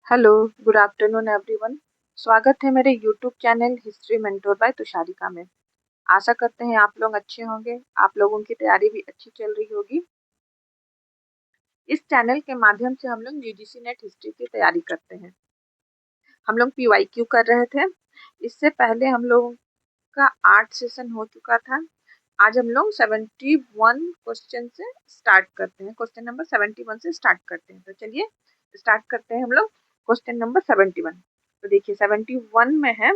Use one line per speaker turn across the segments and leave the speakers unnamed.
Hello, good afternoon everyone. स्वागत है मेरे YouTube channel history mentor by Tusharika में। आशा करते हैं आप लोग अच्छे होंगे, आप लोगों की तैयारी भी अच्छी चल रही होगी। इस चैनल के माध्यम से हम लोग यूजीसी नेट हिस्ट्री की तैयारी करते हैं। हम लोग पीवाईक्यू कर रहे थे। इससे पहले हम लोगों का 8 सेशन हो चुका था। आज हम लोग 71 क्वेश्चन से स्टार्ट करते हैं। क्वेश्चन नंबर 71 से स्टार्ट करते हैं। तो चलिए स्टार्ट करते हैं हम लोग क्वेश्चन नंबर 71। तो देखिए 71 में है,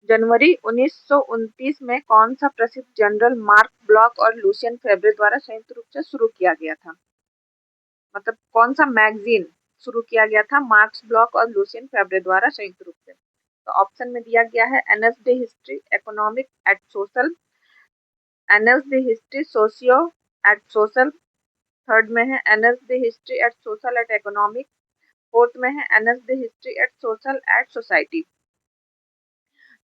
जनवरी 1929 में कौन सा प्रसिद्ध जनरल मार्क ब्लॉक और लुसियन फेब्रे द्वारा संयुक्त रूप से शुरू किया गया था। मतलब कौन सा मैगजीन शुरू किया गया था मार्क्स ब्लॉक और लुसियन फेब्रे द्वारा संयुक्त रूप से। तो ऑप्शन में दिया गया है Annales de History economic eight Social, Annales de History Socio et Social, third में है Annales de History et Social et Economic, fourth में है Annales de History et Social et Society.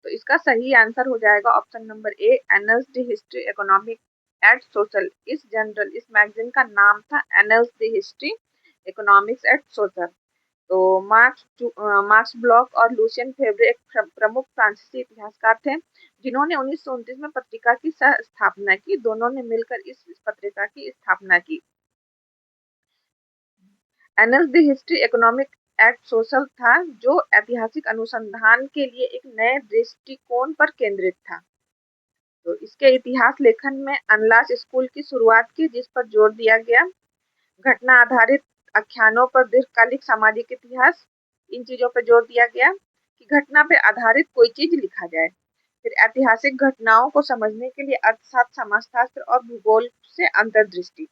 तो इसका सही आंसर हो जाएगा option number A Annales de History economic eight Social. इस मैगजीन का नाम था Annales de History Economics et Social. तो मार्क्स ब्लॉक और लुसियन फेब्रे एक प्रमुख फ्रांसीसी इतिहासकार थे जिन्होंने 1929 में पत्रिका की सह स्थापना की। दोनों ने मिलकर इस पत्रिका की स्थापना की। एनएस दी हिस्ट्री इकोनॉमिक एट सोशल था जो ऐतिहासिक अनुसंधान के लिए एक नए दृष्टिकोण पर केंद्रित था। तो इसके इतिहास लेखन में अनलास स्कूल की शुरुआत की जिस पर जोर दिया गया। घटना आधारित आख्यानों पर दीर्घकालिक सामाजिक इतिहास, इन चीजों पर जोर दिया गया कि घटना पे आधारित कोई चीज लिखा जाए। फिर ऐतिहासिक घटनाओं को समझने के लिए अर्थशास्त्र, समाजशास्त्र और भूगोल से अंतर्दृष्टि।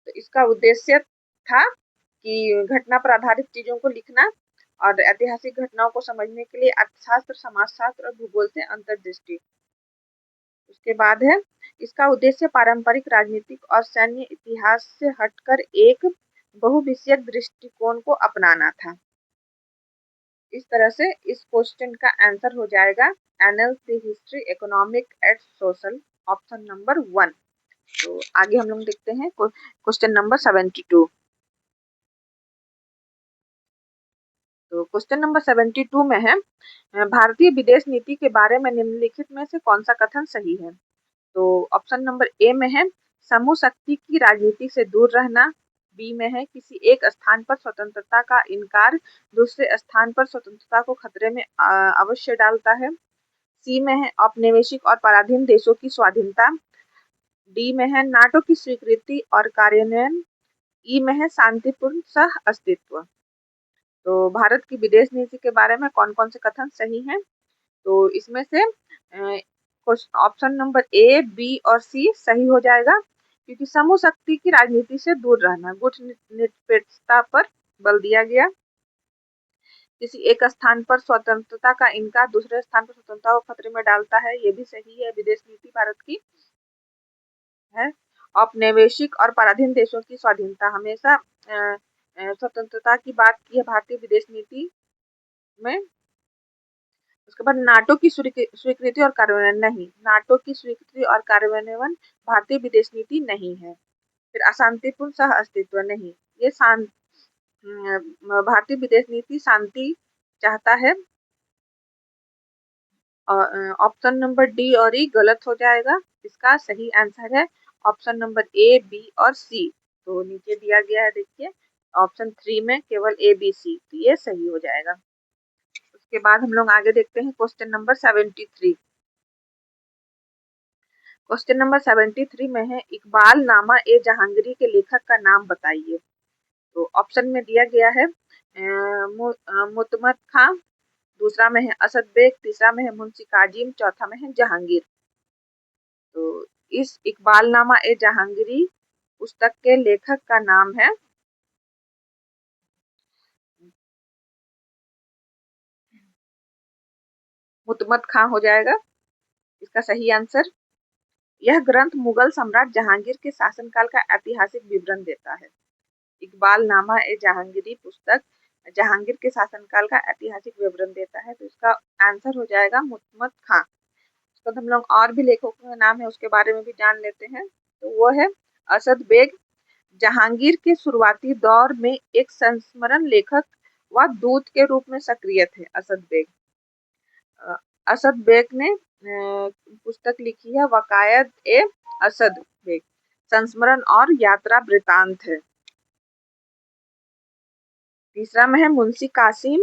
तो इसका उद्देश्य था कि घटना पर आधारित चीजों को लिखना और ऐतिहासिक घटनाओं को समझने के लिए अर्थशास्त्र, समाजशास्त्र और भूगोल से अंतर्दृष्टि। उसके बाद है इसका उद्देश्य पारंपरिक राजनीतिक और सैन्य इतिहास से हटकर एक बहुविषयक दृष्टिकोण को अपनाना था। इस तरह से इस क्वेश्चन का आंसर हो जाएगा एनएल्स the history economic eight social, option number 1। तो आगे हम लोग देखते हैं क्वेश्चन नंबर 72। तो क्वेश्चन नंबर 72 में है, भारतीय विदेश नीति के बारे में निम्नलिखित में से कौन सा कथन सही है। तो ऑप्शन नंबर ए में है समूह शक्ति की राजनीति से दूर रहना, बी में है किसी एक स्थान पर स्वतंत्रता का इनकार दूसरे स्थान पर स्वतंत्रता को खतरे में अवश्य डालता है, सी में है औपनिवेशिक और पराधीन देशों की स्वाधीनता, डी में है नाटो की स्वीकृति और कार्यान्वयन, ई में है शांतिपूर्ण सह अस्तित्व। तो भारत की विदेश नीति के बारे में कौन कौन से कथन सही हैं। तो इसमें से ऑप्शन नंबर ए, बी और सी सही हो जाएगा क्योंकि समूह शक्ति की राजनीति से दूर रहना, गुटनिरपेक्षता पर बल दिया गया, किसी एक स्थान पर स्वतंत्रता का इनकार दूसरे स्थान पर स्वतंत्रता को खतरे में डालता है, ये भी सही है। विदेश नीति भारत की है। औपनिवेशिक और पराधीन देशों की स्वाधीनता, हमेशा स्वतंत्रता की बात की है भारतीय विदेश नीति में। उसके बाद नाटो की स्वीकृति और कार्यान्वयन नहीं, नाटो की स्वीकृति और कार्यान्वयन भारतीय विदेश नीति नहीं है। फिर अशांतिपूर्ण सह अस्तित्व नहीं, ये भारतीय विदेश नीति शांति चाहता है। ऑप्शन नंबर डी और ई गलत हो जाएगा। इसका सही आंसर है ऑप्शन नंबर ए, बी और सी। तो नीचे दिया गया है, देखिए ऑप्शन 3 में केवल ए, बी, सी, तो ये सही हो जाएगा। उसके बाद हम लोग आगे देखते हैं क्वेश्चन नंबर 73। क्वेश्चन नंबर 73 में है इकबाल नामा ए जहांगीरी के लेखक का नाम बताइए। तो ऑप्शन में दिया गया है मुतमद खां, दूसरा में है असद बेग, तीसरा में है मुंशी काजिम, चौथा में है जहांगीर। तो इस इकबाल नामा ए जहांगीरी पुस्तक के लेखक का नाम है मुतमद खां हो जाएगा इसका सही आंसर। यह ग्रंथ मुगल सम्राट जहांगीर के शासनकाल का ऐतिहासिक विवरण देता है। इकबाल नामा ए जहांगीरी पुस्तक जहांगीर के शासनकाल का ऐतिहासिक विवरण देता है। तो इसका आंसर हो जाएगा मुतमद खां। उसके बाद हम लोग और भी लेखकों का नाम है उसके बारे में भी जान लेते हैं। तो वो है असद बेग, जहांगीर के शुरुआती दौर में एक संस्मरण लेखक व दूत के रूप में सक्रिय थे। असद बेग, असद बेग ने पुस्तक लिखी है वकायत ए असद बेग, संस्मरण और यात्रा वृतांत है। तीसरा में है मुंशी काजिम,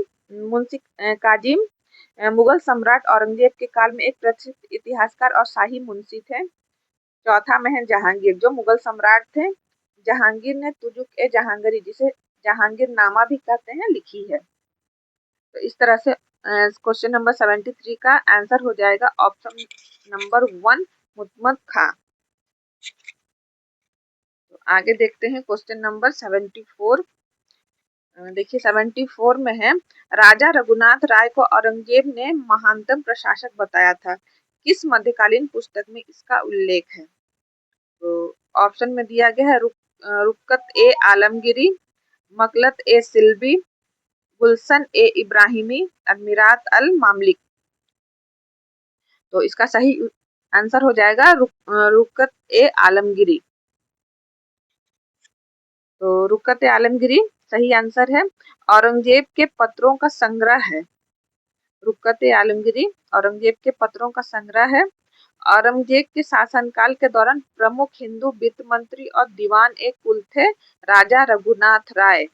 मुगल सम्राट औरंगजेब के काल में एक प्रसिद्ध इतिहासकार और शाही मुंशी थे। चौथा में है जहांगीर, जो मुगल सम्राट थे। जहांगीर ने तुजुक ए जहांगीरी, जिसे जहांगीर नामा भी कहते हैं, लिखी है। तो इस तरह से क्वेश्चन नंबर 73 का आंसर हो जाएगा ऑप्शन नंबर 1 मुहम्मद खां। तो आगे देखते हैं क्वेश्चन नंबर 74। देखिए 74 में है, राजा रघुनाथ राय को औरंगजेब ने महानतम प्रशासक बताया था, किस मध्यकालीन पुस्तक में इसका उल्लेख है? तो ऑप्शन में दिया गया है रुकत ए आलमगिरी, मकलत ए सिल्बी, गुलशन ए इब्राहिमी, अमीरात अल मामलिक। तो इसका सही आंसर हो जाएगा रुकत ए आलमगिरी। तो रुकत ए आलमगिरी सही आंसर है। औरंगजेब के पत्रों का संग्रह है। रुकत ए आलमगिरी औरंगजेब के पत्रों का संग्रह है। औरंगजेब के शासनकाल के दौरान प्रमुख हिंदू वित्त मंत्री और दीवान एक कुल थे राजा रघुनाथ राय।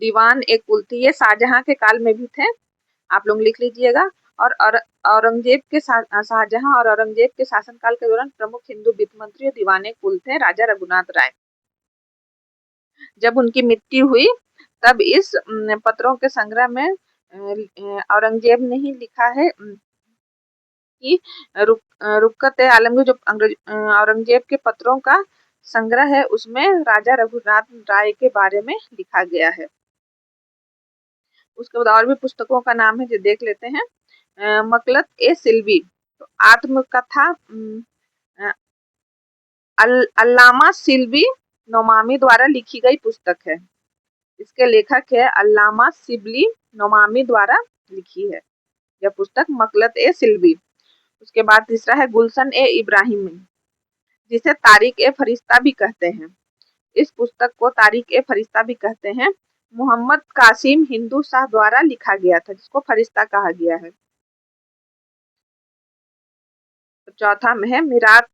दीवान एक कुल थे, ये शाहजहां के काल में भी थे, आप लोग लिख लीजिएगा। और औरंगजेब के शाहजहां और औरंगजेब के शासनकाल के दौरान प्रमुख हिंदू वित्त मंत्री और दीवान एक कुल थे राजा रघुनाथ राय। जब उनकी मृत्यु हुई तब इस पत्रों के संग्रह में औरंगजेब ने ही लिखा है कि रुकत आलमगीर, जो औरंगजेब के पत्रों का संग्रह है, उसमें राजा रघुनाथ राय के बारे में लिखा गया है। उसके बाद और भी पुस्तकों का नाम है जो देख लेते हैं। मकलत ए सिल्वी, तो आत्मकथा अल्लामा सिल्वी नोमामी द्वारा लिखी गई पुस्तक है। इसके लेखक है अल्लामा सिबली नोमामी द्वारा लिखी है यह पुस्तक, मकलत ए सिल्वी। उसके बाद तीसरा है गुलशन ए इब्राहिमी, जिसे तारिक ए फरिश्ता भी कहते हैं। इस पुस्तक को तारिक ए फरिश्ता भी कहते हैं। मोहम्मद कासिम हिंदू शाह द्वारा लिखा गया था, जिसको फरिश्ता कहा गया है। तो चौथा में है मिरात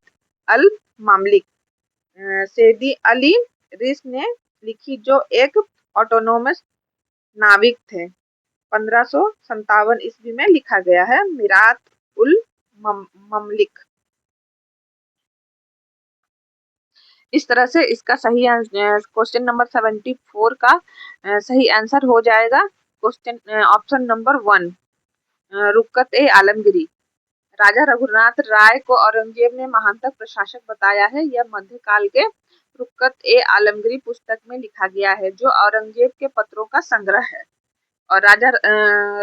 अल मामलिक, सैदी अली रिस ने लिखी, जो एक ऑटोनोमस नाविक थे। 1557 ईस्वी में लिखा गया है मिरात उल ममलिक। इस तरह से इसका सही क्वेश्चन नंबर 74 का सही आंसर हो जाएगा क्वेश्चन ऑप्शन नंबर 1 रुकत ए आलमगिरी। राजा रघुनाथ राय को औरंगजेब ने महानतम प्रशासक बताया है, यह मध्यकाल के रुकत ए आलमगिरी पुस्तक में लिखा गया है, जो औरंगजेब के पत्रों का संग्रह है। और राजा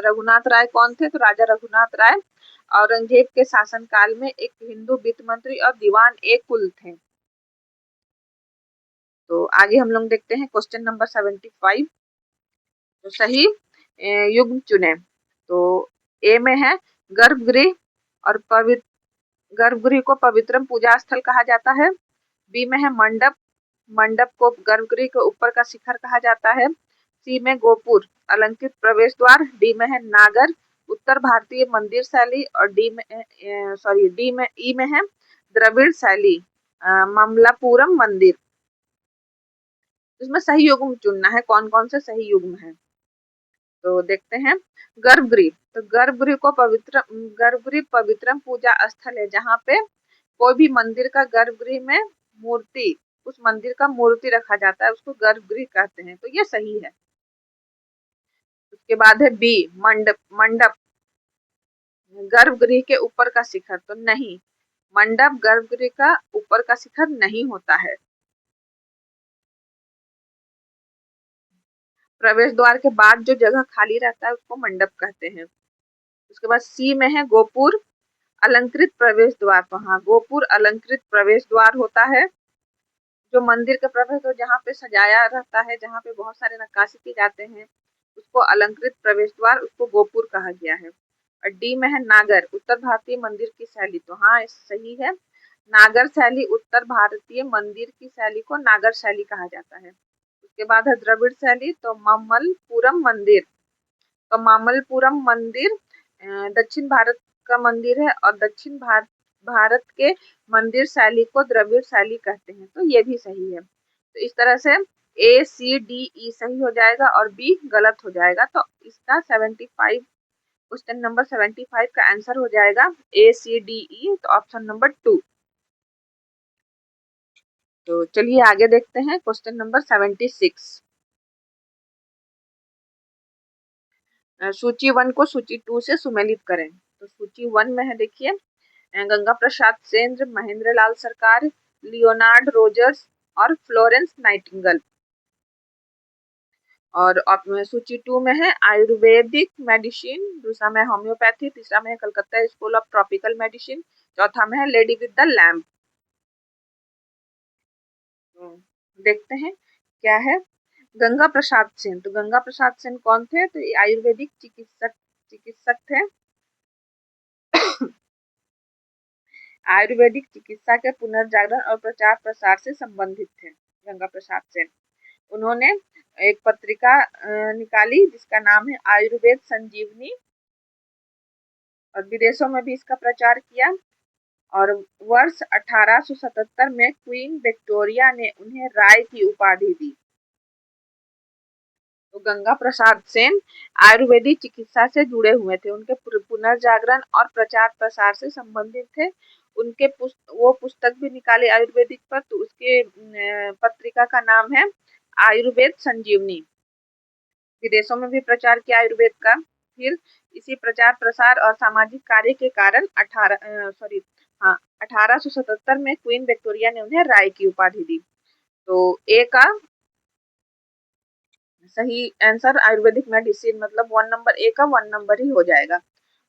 रघुनाथ राय कौन थे? तो राजा रघुनाथ राय औरंगजेब के शासनकाल में एक हिंदू वित्त मंत्री और दीवान एक कुल थे। तो आगे हम लोग देखते हैं क्वेश्चन नंबर 75। तो सही युग्म चुने। तो ए में है गर्भगृह और गर्भगृह को पवित्रम पूजा स्थल कहा जाता है। बी में है मंडप, मंडप को गर्भगृह के ऊपर का शिखर कहा जाता है। सी में गोपुर, अलंकृत प्रवेश द्वार। डी में है नागर, उत्तर भारतीय मंदिर शैली। और डी में ई में है द्रविड़ शैली, ममलापुरम मंदिर। इसमें सही युग्म चुनना है, कौन कौन से सही युग्म है। तो देखते हैं गर्भगृह। तो गर्भगृह पवित्रम पूजा स्थल है, जहाँ पे कोई भी मंदिर का गर्भगृह में मूर्ति, उस मंदिर का मूर्ति रखा जाता है, उसको गर्भगृह कहते हैं। तो ये सही है। उसके बाद है बी मंडप, मंडप गर्भगृह के ऊपर का शिखर। तो नहीं, मंडप गर्भगृह का ऊपर का शिखर नहीं होता है। प्रवेश द्वार के बाद जो जगह खाली रहता है उसको मंडप कहते हैं। उसके बाद सी में है गोपुर, अलंकृत प्रवेश द्वार। तो हाँ, गोपुर अलंकृत प्रवेश द्वार होता है, जो मंदिर का प्रवेश द्वार जहाँ पे सजाया रहता है, जहाँ पे बहुत सारे नक्काशी किए जाते हैं, उसको अलंकृत प्रवेश द्वार, उसको गोपुर कहा गया है। और डी में है नागर, उत्तर भारतीय मंदिर की शैली। तो हाँ, सही है, नागर शैली उत्तर भारतीय मंदिर की शैली को नागर शैली कहा जाता है। उसके बाद है द्रविड़ शैली, तो मामल्लपुरम मंदिर। तो मामल्लपुरम मंदिर दक्षिण भारत का मंदिर है और दक्षिण भारत के मंदिर शैली को द्रविड़ शैली कहते हैं, तो ये भी सही है। तो इस तरह से A C D E सही हो जाएगा और B गलत हो जाएगा। तो इसका 75 क्वेश्चन नंबर 75 का आंसर हो जाएगा A C D E, तो ऑप्शन नंबर 2। तो चलिए आगे देखते हैं क्वेश्चन नंबर 76। सूची 1 को सूची 2 से सुमेलित करें। तो सूची 1 में है, देखिए, गंगा प्रसाद सेन, महेंद्र लाल सरकार, लियोनार्ड रोजर्स और फ्लोरेंस नाइटिंगेल। और सूची 2 में है आयुर्वेदिक मेडिसिन, दूसरा में होम्योपैथी, तीसरा में है Calcutta school of tropical medicine, चौथा में है लेडी विद द लैम्प। देखते हैं क्या है। गंगा प्रसाद सेन, तो गंगा प्रसाद सेन कौन थे? तो ये आयुर्वेदिक चिकित्सक थे। आयुर्वेदिक चिकित्सा के पुनर्जागरण और प्रचार प्रसार से संबंधित थे गंगा प्रसाद सेन। उन्होंने एक पत्रिका निकाली जिसका नाम है आयुर्वेद संजीवनी, और विदेशों में भी इसका प्रचार किया। और वर्ष 1877 में क्वीन विक्टोरिया ने उन्हें राय की उपाधि दी। तो गंगा प्रसाद सेन आयुर्वेदिक चिकित्सा से जुड़े हुए थे, उनके पुनर्जागरण और प्रचार प्रसार से संबंधित थे। उनके वो पुस्तक भी निकाले आयुर्वेदिक पर, तो उसके पत्रिका का नाम है आयुर्वेद संजीवनी। विदेशों में भी प्रचार किया आयुर्वेद का। फिर इसी प्रचार प्रसार और सामाजिक कार्य के कारण 1877 में क्वीन विक्टोरिया ने उन्हें राय की उपाधि दी। तो ए का सही आंसर आयुर्वेदिक मेडिसिन, मतलब 1 नंबर, ए का 1 नंबर ही हो जाएगा।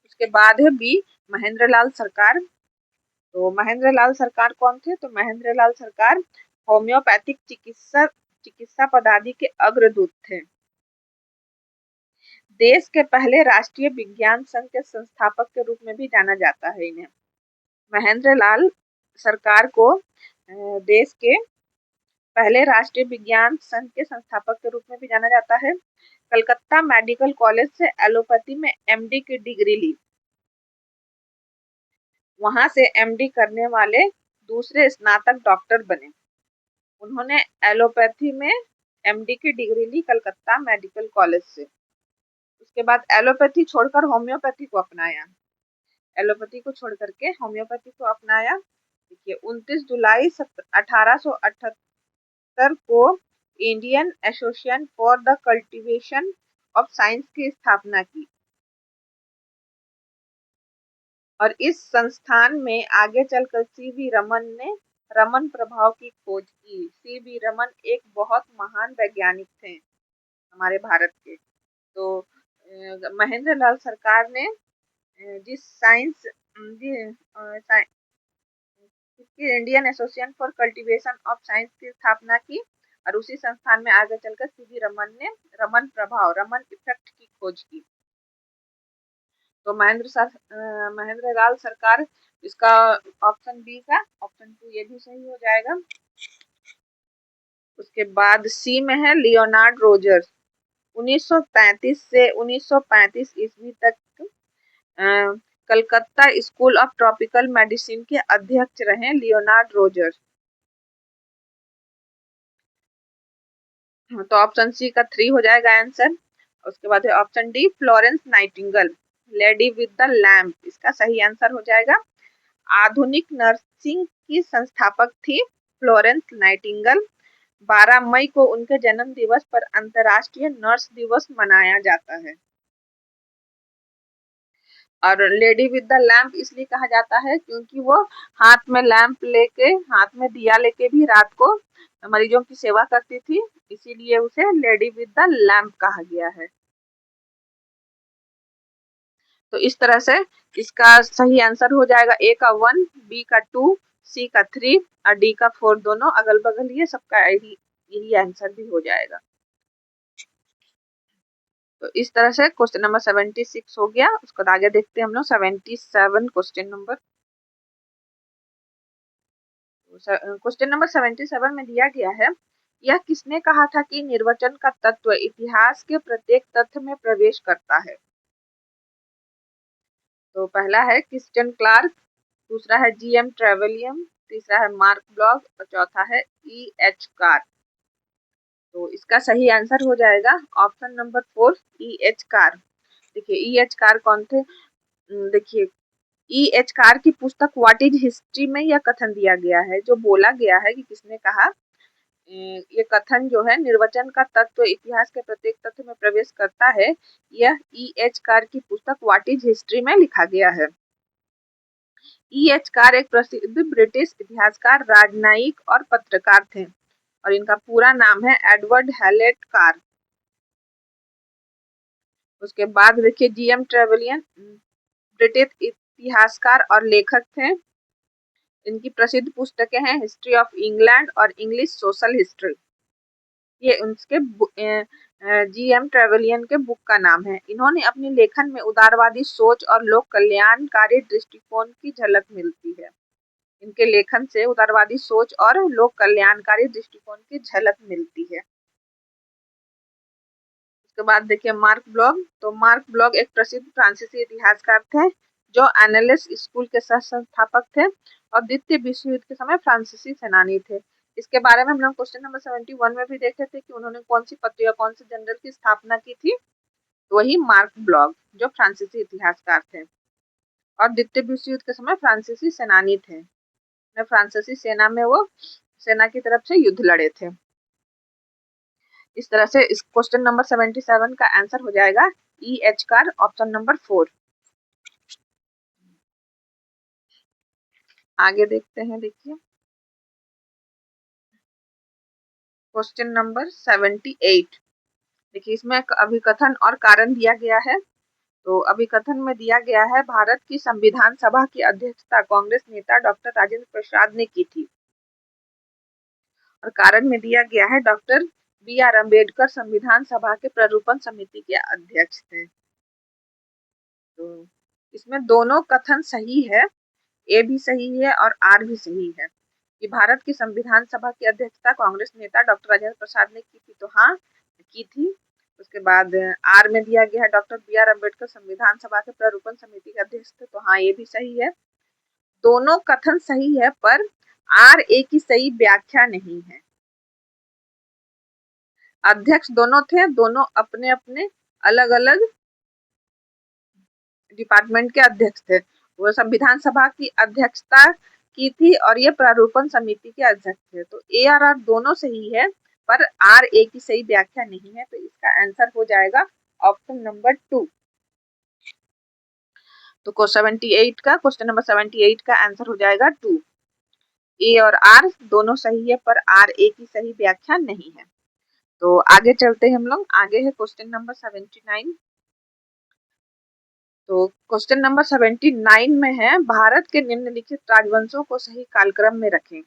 उसके बाद है बी, महेंद्र लाल सरकार। तो महेंद्र लाल सरकार कौन थे? तो महेंद्र लाल सरकार होम्योपैथिक चिकित्सा पदार्थ के अग्रदूत थे। देश के पहले राष्ट्रीय विज्ञान संघ के संस्थापक के रूप में भी जाना जाता है इन्हें। महेंद्र लाल सरकार को देश के पहले राष्ट्रीय विज्ञान संघ के संस्थापक के रूप में भी जाना जाता है। कलकत्ता मेडिकल कॉलेज से एलोपैथी में MD की डिग्री ली। वहां से MD करने वाले दूसरे स्नातक डॉक्टर बने। उन्होंने एलोपैथी में MD की डिग्री ली कलकत्ता मेडिकल कॉलेज से। उसके बाद एलोपैथी छोड़कर होम्योपैथी को अपनाया। एलोपैथी को छोड़ करके होम्योपैथी को अपनाया। देखिए, 29 जुलाई 1878 को Indian association for the cultivation of science की स्थापना की, और इस संस्थान में आगे चलकर C.V. रमन ने रमन प्रभाव की खोज की। C.V. रमन एक बहुत महान वैज्ञानिक थे हमारे भारत के। तो महेंद्र लाल सरकार ने जिस science Indian association for cultivation of science की स्थापना की, और उसी संस्थान में आगे चलकर C.V. रमन ने रमन प्रभाव, रमन इफेक्ट की खोज की। तो महेंद्र लाल सरकार, इसका ऑप्शन बी का ऑप्शन 2 ये भी सही हो जाएगा। उसके बाद सी में है लियोनार्ड रोजर्स। 1933 से 1935 ईस्वी तक Calcutta school of tropical medicine के अध्यक्ष रहे लियोनार्ड रोजर्स। तो ऑप्शन सी का 3 हो जाएगा आंसर। उसके बाद है option D, Florence Nightingale, lady with the lamp, इसका सही आंसर हो जाएगा। आधुनिक नर्सिंग की संस्थापक थी फ्लोरेंस नाइटिंगेल। 12 मई को उनके जन्म दिवस पर अंतर्राष्ट्रीय नर्स दिवस मनाया जाता है। और लेडी विद द लैम्प इसलिए कहा जाता है क्योंकि वो हाथ में लैंप लेके, हाथ में दिया लेके भी रात को मरीजों की सेवा करती थी, इसीलिए उसे लेडी विद द लैम्प कहा गया है। तो इस तरह से इसका सही आंसर हो जाएगा ए का 1, बी का 2, सी का 3 और डी का 4, दोनों अगल बगल, ये सबका यही आंसर भी हो जाएगा। तो इस तरह से क्वेश्चन नंबर 76 हो गया। उसके बाद आगे देखते हैं हम लोग 77 क्वेश्चन नंबर। क्वेश्चन नंबर 77 में दिया गया है, यह किसने कहा था कि निर्वचन का तत्व इतिहास के प्रत्येक तथ्य में प्रवेश करता है? तो पहला है क्रिस्टियन क्लार्क, दूसरा है जीएम ट्रेवेलियन, तीसरा है मार्क ब्लॉग और चौथा है ई.एच. कार। तो इसका सही आंसर हो जाएगा ऑप्शन नंबर 4 ई.एच. कार। देखिए ई.एच. कार कौन थे? देखिए ई.एच. कार की पुस्तक व्हाट इज हिस्ट्री में यह कथन दिया गया है, जो बोला गया है कि किसने कहा, ये कथन जो है निर्वचन का तत्व इतिहास के प्रत्येक तथ्य में प्रवेश करता है, यह ई.एच. कार की पुस्तक व्हाट इज हिस्ट्री में लिखा गया है। ई.एच. कार एक प्रसिद्ध ब्रिटिश इतिहासकार, राजनयिक और पत्रकार थे और इनका पूरा नाम है एडवर्ड हैलेट कार। उसके बाद देखिए जीएम ट्रेवेलियन ब्रिटिश इतिहासकार और लेखक थे। इनकी प्रसिद्ध पुस्तकें हैं हिस्ट्री ऑफ इंग्लैंड और इंग्लिश सोशल हिस्ट्री। ये उनके जीएम ट्रेवेलियन के बुक का नाम है। इन्होंने अपने लेखन में उदारवादी सोच और लोक कल्याणकारी दृष्टिकोण की झलक मिलती है। इनके लेखन से उदारवादी सोच और लोक कल्याणकारी दृष्टिकोण की झलक मिलती है। उसके बाद देखिए मार्क ब्लॉग। तो मार्क ब्लॉग एक प्रसिद्ध फ्रांसीसी इतिहासकार थे जो एनालिस स्कूल के सह संस्थापक थे और द्वितीय विश्व युद्ध के समय फ्रांसीसी सेनानी थे। इसके बारे में हम लोग क्वेश्चन नंबर 71 में भी देखे थे कि उन्होंने कौन सी पत्रिका कौन से जनरल की स्थापना की थी। तो वही मार्क ब्लॉग जो फ्रांसीसी इतिहासकार थे और द्वितीय विश्व युद्ध के समय फ्रांसीसी सेनानी थे। फ्रांसीसी सेना में वो सेना की तरफ से युद्ध लड़े थे। इस तरह से इस क्वेश्चन नंबर 77 का आंसर हो जाएगा ई.एच. Car, option number 4। आगे देखते हैं। देखिए क्वेश्चन नंबर 78। देखिए इसमें अभिकथन और कारण दिया गया है। तो अभिकथन में दिया गया है, भारत की संविधान सभा की अध्यक्षता कांग्रेस नेता डॉक्टर राजेंद्र प्रसाद ने की थी। और कारण में दिया गया है, डॉक्टर बी.आर. अम्बेडकर संविधान सभा के प्रारूपण समिति के अध्यक्ष थे। तो इसमें दोनों कथन सही है, ए भी सही है और आर भी सही है कि भारत की संविधान सभा की अध्यक्षता कांग्रेस नेता डॉक्टर राजेंद्र प्रसाद ने की थी। तो हाँ की थी। उसके बाद आर में दिया गया है, डॉक्टर बी.आर. अम्बेडकर संविधान सभा के प्रारूपण समिति के अध्यक्ष थे। तो हाँ ये भी सही है। दोनों कथन सही है पर आर ए की सही व्याख्या नहीं है। अध्यक्ष दोनों थे, दोनों अपने अपने अलग अलग डिपार्टमेंट के अध्यक्ष थे। वो संविधान सभा की अध्यक्षता की थी और ये प्रारूपण समिति के अध्यक्ष थे। तो ए और आर दोनों सही है पर आर ए की सही व्याख्या नहीं है। तो इसका आंसर हो जाएगा ऑप्शन नंबर 2। तो क्वेश्चन नंबर 78 का आंसर हो जाएगा 2। ए और आर दोनों सही है पर आर ए की सही व्याख्या नहीं है। तो आगे चलते हैं हम लोग। आगे है क्वेश्चन नंबर 79। तो क्वेश्चन नंबर 79 में है, भारत के निम्नलिखित राजवंशों को सही कालक्रम में रखें।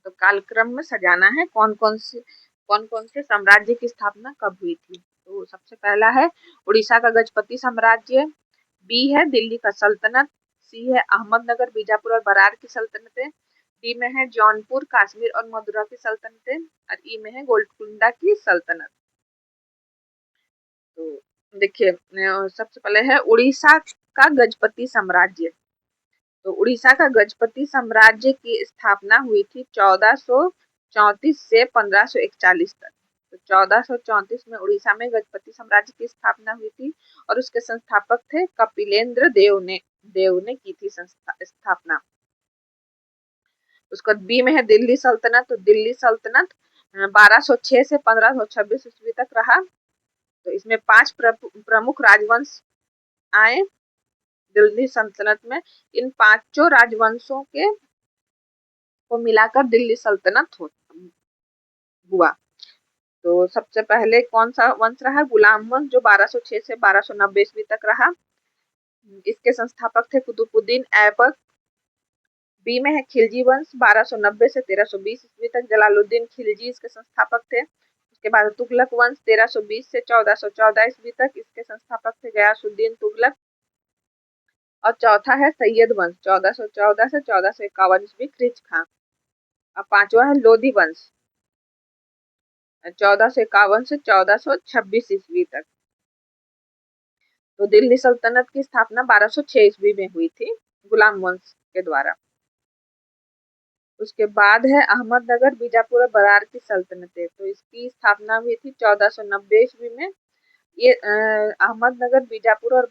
तो कालक्रम में सजाना है कौन कौन से साम्राज्य की स्थापना कब हुई थी। तो सबसे पहला है उड़ीसा का गजपति साम्राज्य, बी है दिल्ली का सल्तनत, सी है अहमदनगर बीजापुर और बरार की सल्तनतें, डी में है जौनपुर कश्मीर और मदुरा की सल्तनतें और ई में है गोलकुंडा की सल्तनत। तो देखिए सबसे पहले है उड़ीसा का गजपति साम्राज्य। तो उड़ीसा का गजपति साम्राज्य की स्थापना हुई थी 1434 से 1541 तक। तो 1434 में उड़ीसा में गजपति साम्राज्य की स्थापना हुई थी और उसके संस्थापक थे कपिलेंद्र देव ने की थी स्थापना। उसके बाद बी में है दिल्ली सल्तनत। तो दिल्ली सल्तनत 1206 से 1526 ईस्वी तक रहा। तो इसमें 5 प्रमुख राजवंश आए दिल्ली सल्तनत में। इन 5 राजवंशों के को मिलाकर दिल्ली सल्तनत हुआ। तो सबसे पहले कौन सा वंश रहा? गुलाम वंश, जो 1206 से 1290 ईस्वी तक रहा। इसके संस्थापक थे कुतुबुद्दीन ऐबक। बी में है खिलजी वंश, 1290 से 1320 ईस्वी तक जलालुद्दीन खिलजी इसके संस्थापक थे। उसके बाद तुगलक वंश 1320 से 1414 ईस्वी तक, इसके संस्थापक थे गयासुद्दीन तुगलक। और चौथा है सैयद वंश 1414 से 1451 ईस्वी ख्रीज खां। और पांचवा है लोधी वंश 1451 से 1426 ईस्वी तक। तो दिल्ली सल्तनत की स्थापना 1206 ईस्वी में हुई थी गुलाम वंश के द्वारा। उसके बाद है अहमदनगर बीजापुर और बरार की सल्तनतें। तो इसकी स्थापना हुई थी 1490 ईस्वी में। ये अहमदनगर बीजापुर और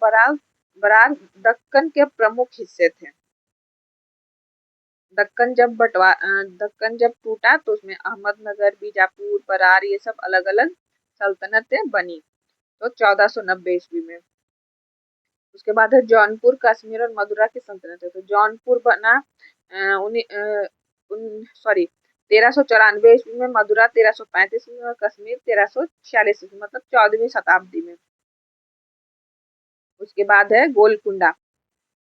बरार दक्कन के प्रमुख हिस्से थे। दक्कन जब टूटा तो उसमें अहमदनगर बीजापुर बरार ये सब अलग अलग सल्तनतें बनी। तो 1490 ईस्वी में। उसके बाद है जौनपुर कश्मीर और मदुरा की सल्तनत। तो जौनपुर बना 1394 ईस्वी में, मदुरा 1335 ईस्वी में और कश्मीर 1346 ईस्वी मतलब 14वीं शताब्दी में। उसके बाद है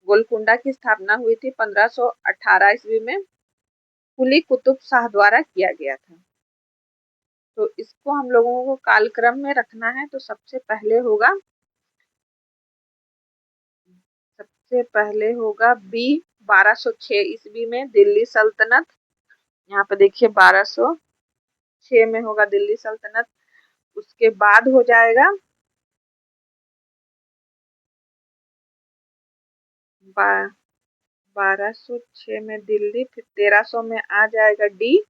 गोलकुंडा की स्थापना हुई थी 1518 ईस्वी में, कुली कुतुब शाह द्वारा किया गया था। तो इसको हम लोगों को कालक्रम में रखना है। तो सबसे पहले होगा बी 1206 ईस्वी में दिल्ली सल्तनत। यहाँ पे देखिए 1206 में होगा दिल्ली सल्तनत। उसके बाद हो जाएगा 1206 में दिल्ली, फिर 1300 में आ जाएगा डी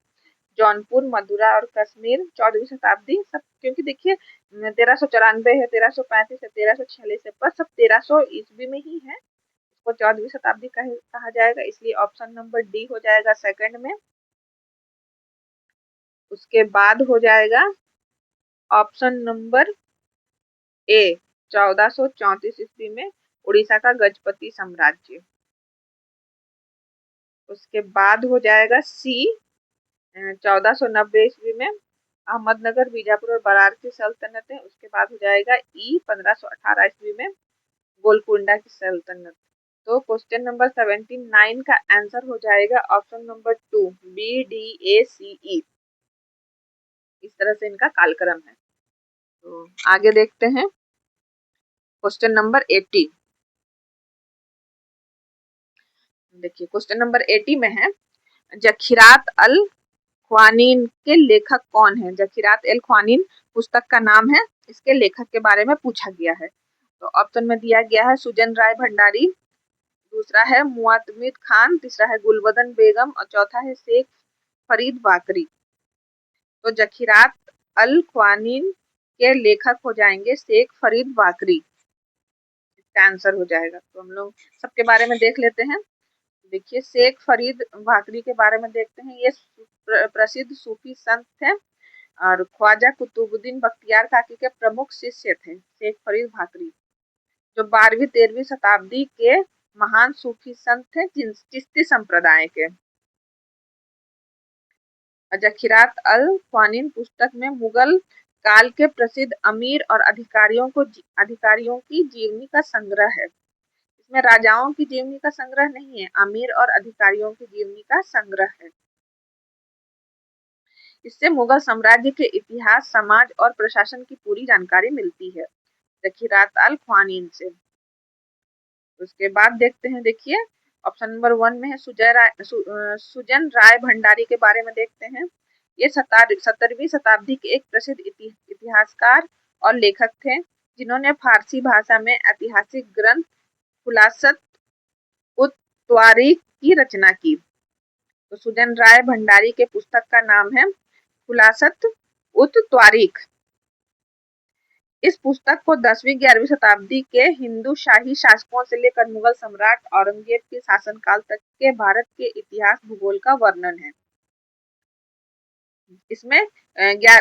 जौनपुर मदुरा और कश्मीर 14वीं शताब्दी सब। क्योंकि देखिए 1394 है, 1335 है, 1346 है, पर सब 1300 ईस्वी में ही है। इसको 14वीं शताब्दी कहा जाएगा, इसलिए ऑप्शन नंबर डी हो जाएगा सेकंड में। उसके बाद हो जाएगा ऑप्शन नंबर ए 1434 ईस्वी में उड़ीसा का गजपति साम्राज्य। उसके बाद हो जाएगा सी 1490 ईस्वी में अहमदनगर बीजापुर और बरार की सल्तनतें। उसके बाद हो जाएगा ई 1518 ईस्वी में गोलकुंडा की सल्तनत। तो क्वेश्चन नंबर 79 का आंसर हो जाएगा option number 2 B D A C E. इस तरह से इनका कालक्रम है। तो आगे देखते हैं क्वेश्चन नंबर 80। देखिए क्वेश्चन नंबर 80 में है जखीरात अल ख्वानीन के लेखक कौन है। जखीरात अल ख्वानीन पुस्तक का नाम है, इसके लेखक के बारे में पूछा गया है। तो ऑप्शन में दिया गया है सुजन राय भंडारी, दूसरा है मुआतमिद खान, तीसरा है गुलबदन बेगम और चौथा है शेख फरीद वाकरी। तो जखीरात अल ख्वानीन के लेखक हो जाएंगे शेख फरीद वाकरी, इसका आंसर हो जाएगा। तो हम लोग सबके बारे में देख लेते हैं। देखिए शेख फरीद वाकरी के बारे में देखते हैं। ये प्रसिद्ध सूफी संत थे और ख्वाजा कुतुबुद्दीन बख्तियार काकी के प्रमुख शिष्य थे शेख फरीद वाकरी, जो 12वीं-13वीं शताब्दी के महान सूफी संत थे चिश्ती संप्रदाय के। जखीरात अल ख्वानीन पुस्तक में मुगल काल के प्रसिद्ध अमीर और अधिकारियों की जीवनी का संग्रह है। इसमें राजाओं की जीवनी का संग्रह नहीं है, अमीर और अधिकारियों की जीवनी का संग्रह है। इससे मुगल साम्राज्य के इतिहास, समाज और प्रशासन की पूरी जानकारी मिलती है जखीरात अल ख्वानीन से। उसके बाद देखते हैं, देखिए ऑप्शन नंबर 1 में है सुजन राय भंडारी के बारे में देखते हैं। ये 17वीं शताब्दी के एक प्रसिद्ध इतिहासकार और लेखक थे, जिन्होंने फारसी भाषा में ऐतिहासिक ग्रंथ खुलासत उत त्वारीख की रचना की। तो सुजन राय भंडारी के पुस्तक का नाम है खुलासत उत त्वारीख। इस पुस्तक को 10वीं-11वीं शताब्दी के हिंदू शाही शासकों से लेकर मुगल सम्राट औरंगजेब के शासनकाल तक के भारत के इतिहास भूगोल का वर्णन है। इसमें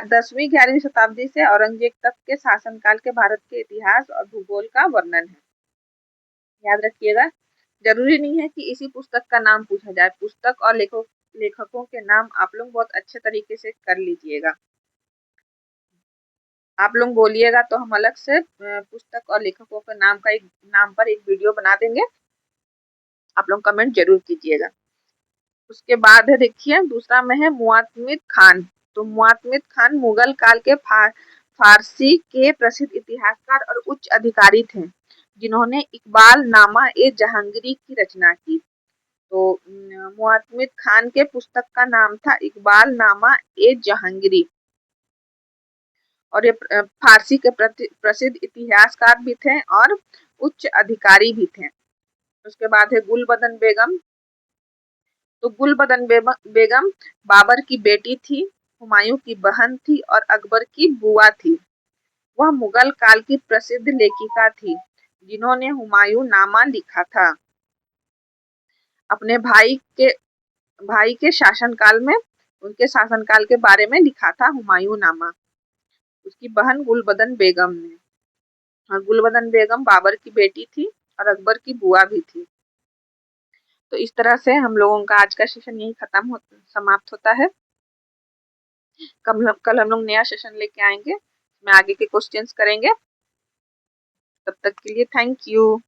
10वीं-11वीं शताब्दी से औरंगजेब तक के शासनकाल के भारत के इतिहास और भूगोल का वर्णन है। याद रखिएगा, जरूरी नहीं है कि इसी पुस्तक का नाम पूछा जाए। पुस्तक और लेखकों के नाम आप लोग बहुत अच्छे तरीके से कर लीजिएगा। आप लोग बोलिएगा तो हम अलग से पुस्तक और लेखकों के नाम पर एक वीडियो बना देंगे। आप लोग कमेंट जरूर कीजिएगा। उसके बाद है, देखिए दूसरा में है मुआतमिद खान। तो मुआतमिद खान मुगल काल के फारसी के प्रसिद्ध इतिहासकार और उच्च अधिकारी थे, जिन्होंने इकबाल नामा ए जहांगीरी की रचना की। तो मुअत्तमिद खान के पुस्तक का नाम था इकबाल नामा ए जहांगीरी, और ये फारसी के प्रसिद्ध इतिहासकार भी थे और उच्च अधिकारी भी थे। उसके बाद है गुलबदन बेगम। तो गुलबदन बेगम बाबर की बेटी थी, हुमायूं की बहन थी और अकबर की बुआ थी। वह मुगल काल की प्रसिद्ध लेखिका थी जिन्होंने हुमायूं नामा लिखा था। अपने भाई के शासनकाल में, उनके शासनकाल के बारे में लिखा था हुमायूं नामा, उसकी बहन गुलबदन बेगम ने। और गुलबदन बेगम बाबर की बेटी थी और अकबर की बुआ भी थी। तो इस तरह से हम लोगों का आज का सेशन यही समाप्त होता है। कल हम लोग नया सेशन लेके आएंगे, इसमें आगे के क्वेश्चंस करेंगे। तब तक के लिए थैंक यू।